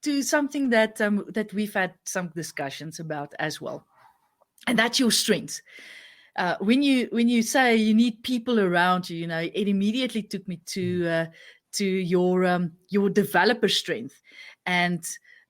to something that that we've had some discussions about as well, and that's your strengths. When you say you need people around you, it immediately took me to your developer strength. And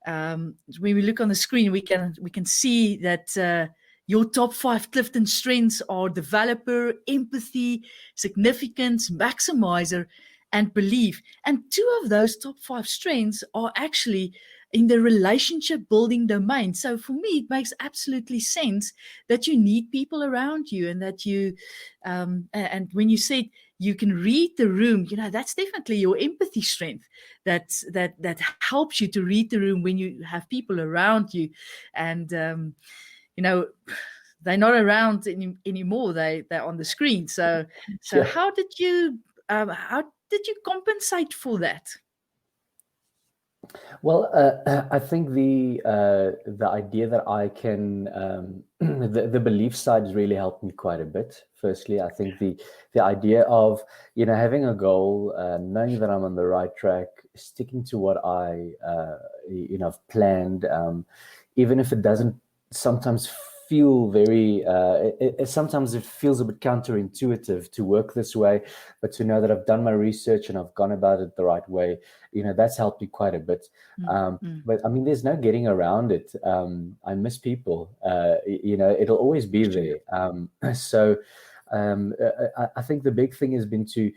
when we look on the screen, we can see that your top 5 Clifton strengths are developer, empathy, significance, maximizer, and belief. And 2 of those top 5 strengths are actually in the relationship building domain. So for me, it makes absolutely sense that you need people around you, and that you, and when you said you can read the room, that's definitely your empathy strength. That helps you to read the room when you have people around you, and they're not around anymore. They're on the screen. So Yeah. how did you compensate for that? Well, I think the idea that I can the belief side has really helped me quite a bit. Firstly, I think the idea of having a goal, knowing that I'm on the right track, sticking to what I have planned, even if it doesn't sometimes feel very. Sometimes it feels a bit counterintuitive to work this way, but to know that I've done my research and I've gone about it the right way, that's helped me quite a bit. But I mean, there's no getting around it. I miss people. It'll always be there. So I think the big thing has been to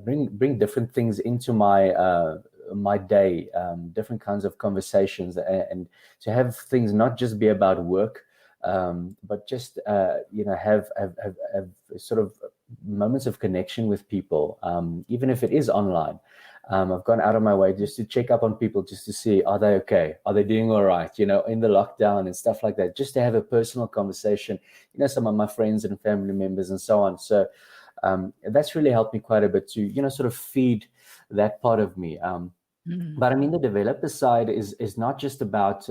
bring different things into my day, different kinds of conversations, and to have things not just be about work, but just have sort of moments of connection with people, even if it is online. I've gone out of my way just to check up on people, just to see, are they okay? Are they doing all right? In the lockdown and stuff like that, just to have a personal conversation, some of my friends and family members and so on. So that's really helped me quite a bit to, sort of feed that part of me. But I mean, the developer side is not just about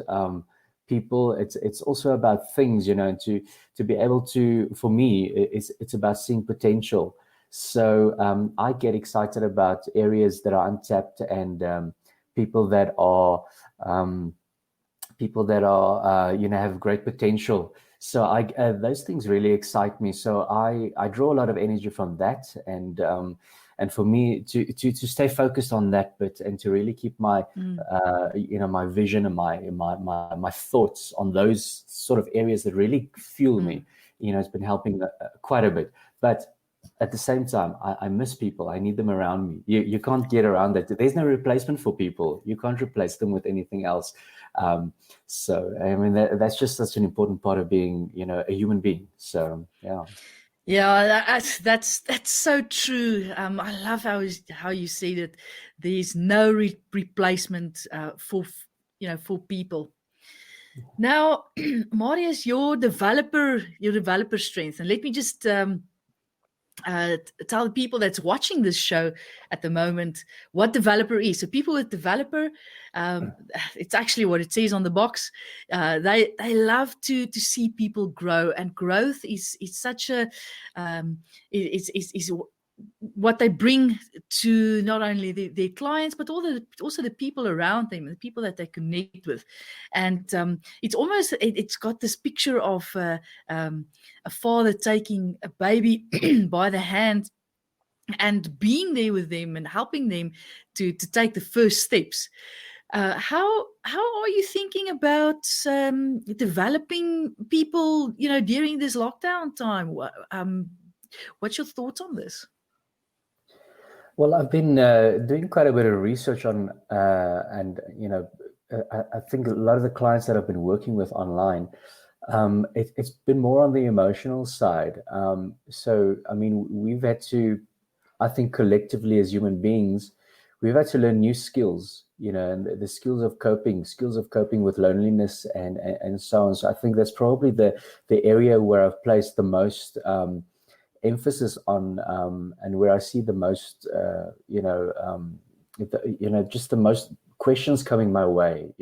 people. It's also about things, and to be able to, for me, it's about seeing potential. So I get excited about areas that are untapped, and people that are have great potential. So those things really excite me. So I draw a lot of energy from that, and for me to stay focused on that bit, and to really keep my my vision and my thoughts on those sort of areas that really fuel me, it's been helping quite a bit. But at the same time, I miss people. I need them around me. You can't get around that. There's no replacement for people. You can't replace them with anything else. So I mean, that's just such an important part of being, a human being. So yeah. Yeah, that's so true. I love how you say that there's no replacement for people. Now, Marius, your developer strength, and let me just tell the people that's watching this show at the moment what developer is. So people with developer, it's actually what it says on the box. They love to see people grow, and growth is such a is what they bring to not only their clients, but also the people around them, the people that they connect with. And it's almost, it's got this picture of a father taking a baby by the hand and being there with them and helping them to take the first steps. How are you thinking about developing people, during this lockdown time? What's your thoughts on this? Well, I've been doing quite a bit of research on, and I think a lot of the clients that I've been working with online, it's been more on the emotional side. So, I mean, we've had to, I think collectively as human beings, we've had to learn new skills, and the skills of coping with loneliness and so on. So I think that's probably the area where I've placed the most emphasis on, and where I see the most, just the most questions coming my way,